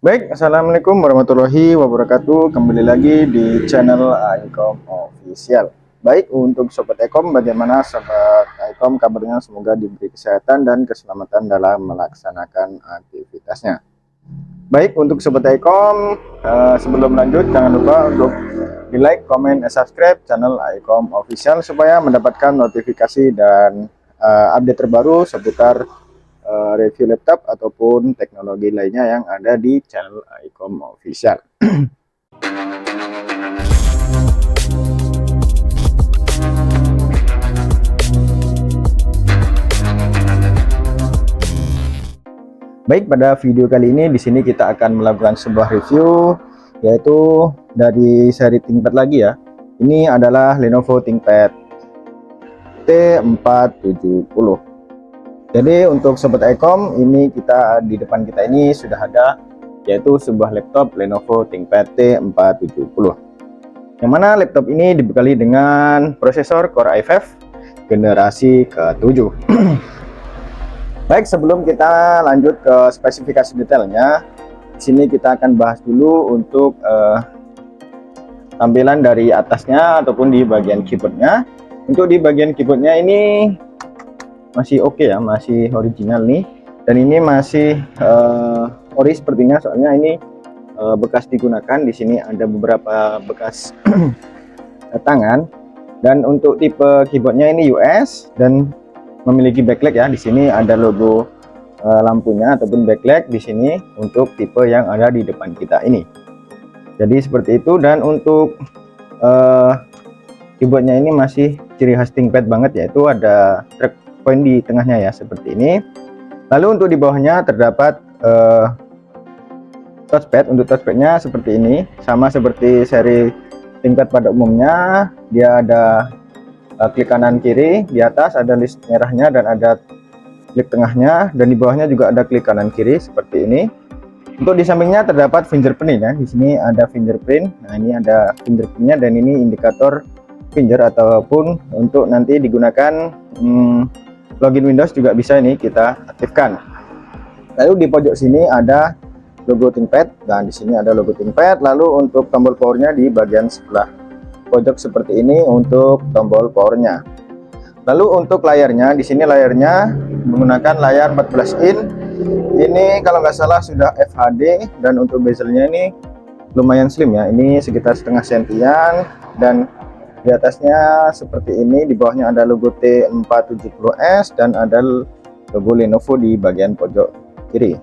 Baik, assalamualaikum warahmatullahi wabarakatuh. Kembali lagi di channel Aikom Official. Baik, untuk sobat Aikom, bagaimana sobat Aikom kabarnya? Semoga diberi kesehatan dan keselamatan dalam melaksanakan aktivitasnya. Baik, untuk sobat Aikom, sebelum lanjut jangan lupa untuk di like, comment, dan subscribe channel Aikom Official supaya mendapatkan notifikasi dan update terbaru seputar review laptop ataupun teknologi lainnya yang ada di channel Aikom Official. Baik, pada video kali ini di sini kita akan melakukan sebuah review yaitu dari seri ThinkPad lagi ya. Ini adalah Lenovo ThinkPad T470. Jadi untuk sobat Aikom, ini di depan kita ini sudah ada yaitu sebuah laptop Lenovo ThinkPad T470. Yang mana laptop ini dibekali dengan prosesor Core i5 generasi ke-7. Baik, sebelum kita lanjut ke spesifikasi detailnya, di sini kita akan bahas dulu untuk tampilan dari atasnya ataupun di bagian keyboardnya. Untuk di bagian keyboardnya ini masih oke ya, masih original nih, dan ini masih ori sepertinya, soalnya ini bekas digunakan. Di sini ada beberapa bekas tangan, dan untuk tipe keyboardnya ini US dan memiliki backlight ya. Di sini ada logo lampunya ataupun backlight di sini untuk tipe yang ada di depan kita ini. Jadi seperti itu. Dan untuk keyboardnya ini masih ciri khas ThinkPad banget, yaitu ada track point di tengahnya ya, seperti ini. Lalu untuk di bawahnya terdapat touchpad. Untuk touchpadnya seperti ini, sama seperti seri ThinkPad pada umumnya. Dia ada klik kanan kiri, di atas ada list merahnya dan ada klik tengahnya, dan di bawahnya juga ada klik kanan kiri seperti ini. Untuk di sampingnya terdapat fingerprint ya. Di sini ada fingerprint. Nah, ini ada fingerprintnya, dan ini indikator finger ataupun untuk nanti digunakan login Windows juga bisa ini kita aktifkan. Lalu di pojok sini ada logo ThinkPad, dan di sini ada logo ThinkPad. Lalu untuk tombol powernya di bagian sebelah pojok seperti ini untuk tombol powernya. Lalu untuk layarnya, di sini layarnya menggunakan layar 14 in. Ini kalau nggak salah sudah FHD, dan untuk bezelnya ini lumayan slim ya. Ini sekitar setengah sentian, dan di atasnya seperti ini. Di bawahnya ada logo T470S dan ada logo Lenovo di bagian pojok kiri.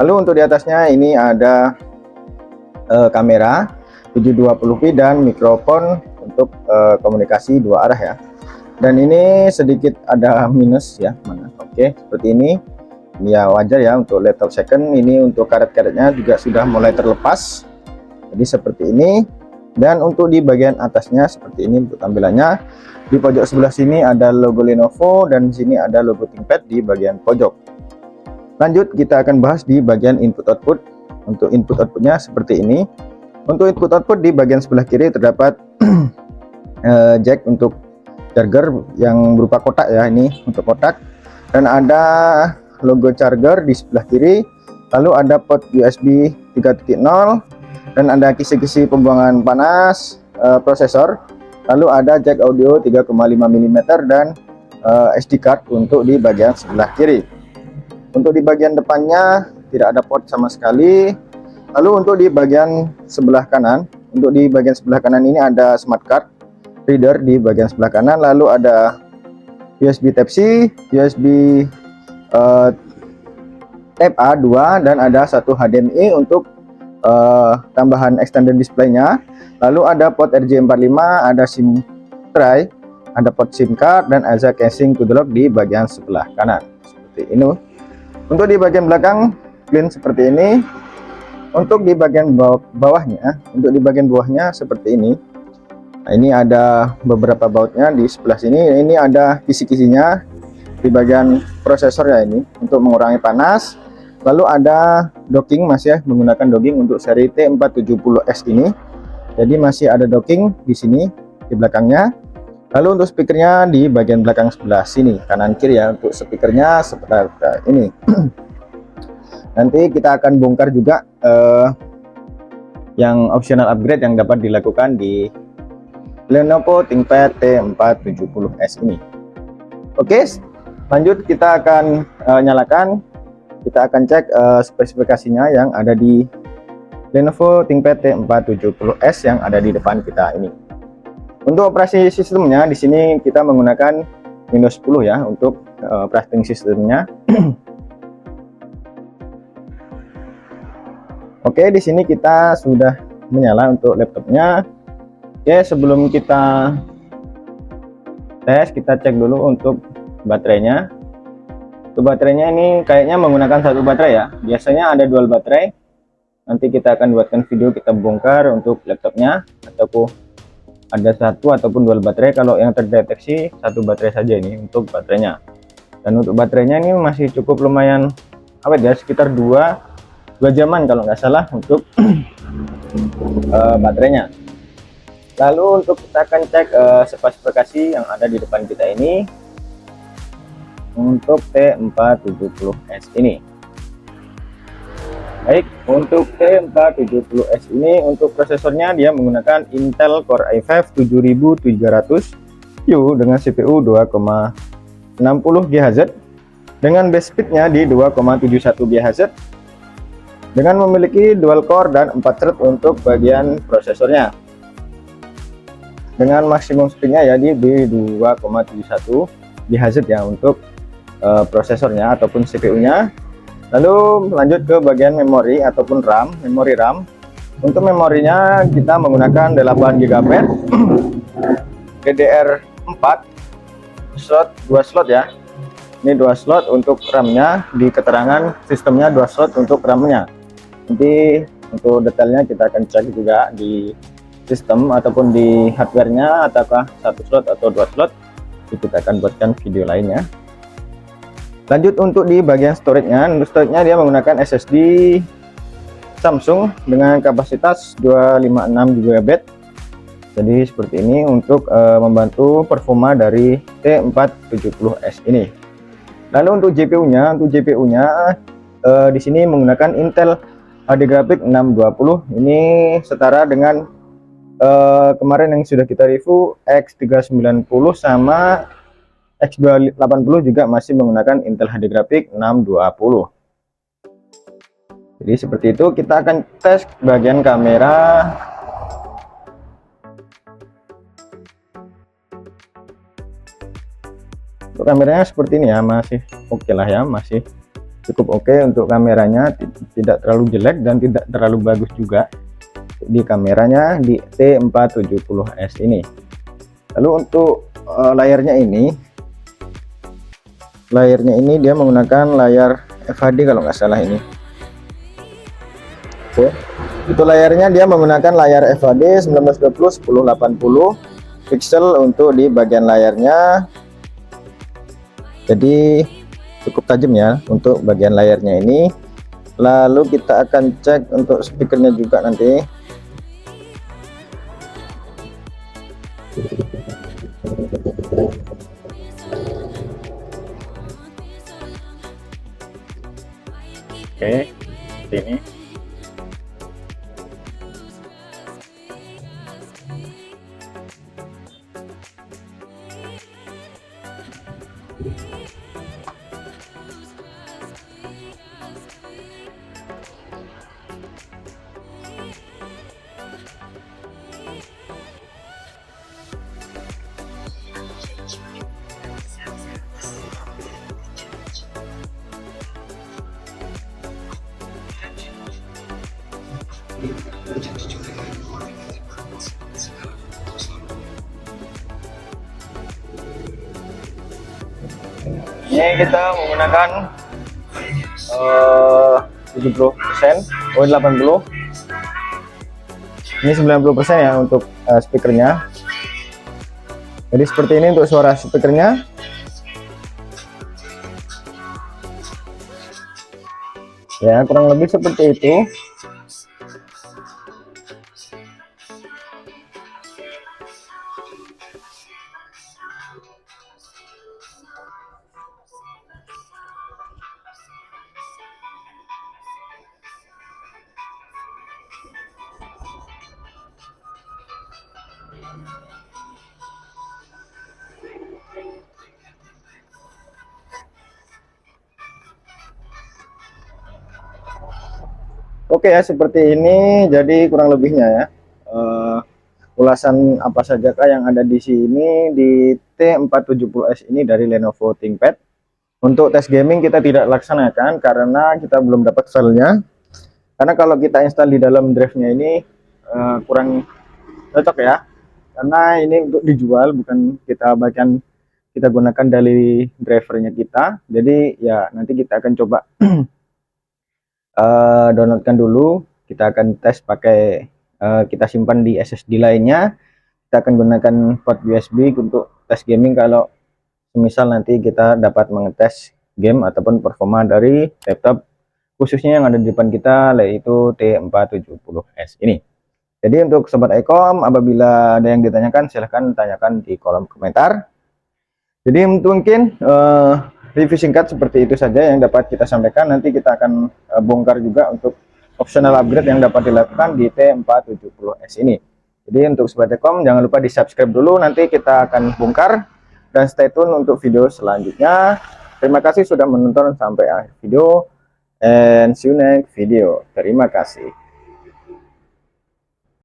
Lalu untuk di atasnya ini ada kamera 720p dan mikrofon untuk komunikasi dua arah ya. Dan ini sedikit ada minus ya, mana? Oke, seperti ini. Ini ya wajar ya untuk laptop second. Ini untuk karet-karetnya juga sudah mulai terlepas. Jadi seperti ini. Dan untuk di bagian atasnya seperti ini untuk tampilannya. Di pojok sebelah sini ada logo Lenovo, dan di sini ada logo ThinkPad di bagian pojok. Lanjut kita akan bahas di bagian input output. Untuk input outputnya seperti ini. Untuk input output di bagian sebelah kiri terdapat jack untuk charger yang berupa kotak ya, ini untuk kotak, dan ada logo charger di sebelah kiri. Lalu ada port USB 3.0 dan ada kisi-kisi pembuangan panas prosesor. Lalu ada jack audio 3,5 mm dan SD card untuk di bagian sebelah kiri. Untuk di bagian depannya tidak ada port sama sekali. Lalu untuk di bagian sebelah kanan, ini ada smart card reader di bagian sebelah kanan. Lalu ada USB Type-C, USB Type A 2, dan ada satu HDMI untuk tambahan extender display-nya. Lalu ada port RJ45, ada SIM tray, ada port SIM card, dan ada casing to the lock di bagian sebelah kanan seperti ini. Untuk di bagian belakang clean seperti ini. Untuk di bagian bawahnya, seperti ini. Nah, ini ada beberapa bautnya di sebelah sini. Ini ada kisi-kisinya di bagian prosesor ya, ini untuk mengurangi panas. Lalu ada docking, masih ya menggunakan docking untuk seri T470S ini. Jadi masih ada docking di sini di belakangnya. Lalu untuk speakernya di bagian belakang sebelah sini kanan kiri ya. Untuk speakernya seperti ini. Nanti kita akan bongkar juga yang optional upgrade yang dapat dilakukan di Lenovo ThinkPad T470S ini. Oke, lanjut kita akan nyalakan. Kita akan cek spesifikasinya yang ada di Lenovo ThinkPad T470S yang ada di depan kita ini. Untuk operasi sistemnya di sini kita menggunakan Windows 10 ya untuk operating sistemnya. Oke, di sini kita sudah menyala untuk laptopnya. Oke, sebelum kita tes, kita cek dulu untuk baterainya. Untuk baterainya ini kayaknya menggunakan satu baterai ya. Biasanya ada dual baterai. Nanti kita akan buatkan video kita bongkar untuk laptopnya, ataupun ada satu ataupun dual baterai. Kalau yang terdeteksi satu baterai saja ini untuk baterainya. Dan untuk baterainya ini masih cukup lumayan awet ya, sekitar 2 jaman kalau nggak salah untuk baterainya. Lalu untuk kita akan cek spesifikasi yang ada di depan kita ini untuk T470S ini. Baik, untuk T470S ini untuk prosesornya dia menggunakan Intel Core i5 7700U dengan CPU 2,60 GHz dengan base speednya di 2,71 GHz dengan memiliki dual core dan 4 thread untuk bagian prosesornya, dengan maksimum speednya ya di 2,71 GHz ya untuk prosesornya ataupun CPU-nya. Lalu lanjut ke bagian memori ataupun RAM. Memori RAM, untuk memorinya kita menggunakan 8 GB DDR4 slot, 2 slot ya. Ini 2 slot untuk RAM-nya, di keterangan sistemnya 2 slot untuk RAM-nya. Nanti untuk detailnya kita akan cek juga di sistem ataupun di hardware-nya, apakah 1 slot atau 2 slot. Kita akan buatkan video lainnya. Lanjut untuk di bagian storage-nya. Untuk storage-nya dia menggunakan SSD Samsung dengan kapasitas 256 GB. Jadi seperti ini untuk membantu performa dari T470S ini. Lalu untuk GPU-nya, di sini menggunakan Intel HD Graphics 620. Ini setara dengan kemarin yang sudah kita review X390 sama X280 juga masih menggunakan Intel HD Graphics 620. Jadi seperti itu. Kita akan tes bagian kamera. Untuk kameranya seperti ini ya, masih oke lah ya, masih cukup oke untuk kameranya, tidak terlalu jelek dan tidak terlalu bagus juga di kameranya di T470S ini. Lalu untuk layarnya ini dia menggunakan layar FHD kalau nggak salah ini. Oke, itu layarnya dia menggunakan layar FHD 1920 1080 pixel untuk di bagian layarnya. Jadi cukup tajam ya untuk bagian layarnya ini. Lalu kita akan cek untuk speakernya juga nanti. Oke, seperti ini. Ini kita menggunakan 70%, 80. Ini 90% ya untuk speakernya. Jadi seperti ini untuk suara speakernya. Ya, kurang lebih seperti itu. Oke ya, seperti ini jadi kurang lebihnya ya. Eh, Ulasan apa saja kah yang ada di sini di T470S ini dari Lenovo ThinkPad. Untuk tes gaming kita tidak laksanakan karena kita belum dapat filenya. Karena kalau kita install di dalam drive-nya ini kurang cocok ya. Karena ini untuk dijual, bukan kita bagian kita gunakan dari drivernya kita. Jadi ya nanti kita akan coba downloadkan dulu. Kita akan tes pakai kita simpan di SSD lainnya. Kita akan gunakan port USB untuk tes gaming kalau misal nanti kita dapat mengetes game ataupun performa dari laptop khususnya yang ada di depan kita, yaitu T470S ini. Jadi untuk sobat Ecom, apabila ada yang ditanyakan silahkan tanyakan di kolom komentar. Jadi mungkin review singkat seperti itu saja yang dapat kita sampaikan. Nanti kita akan bongkar juga untuk optional upgrade yang dapat dilakukan di T470S ini. Jadi untuk sobat Ecom jangan lupa di subscribe dulu, nanti kita akan bongkar, dan stay tune untuk video selanjutnya. Terima kasih sudah menonton sampai akhir video, and see you next video. Terima kasih.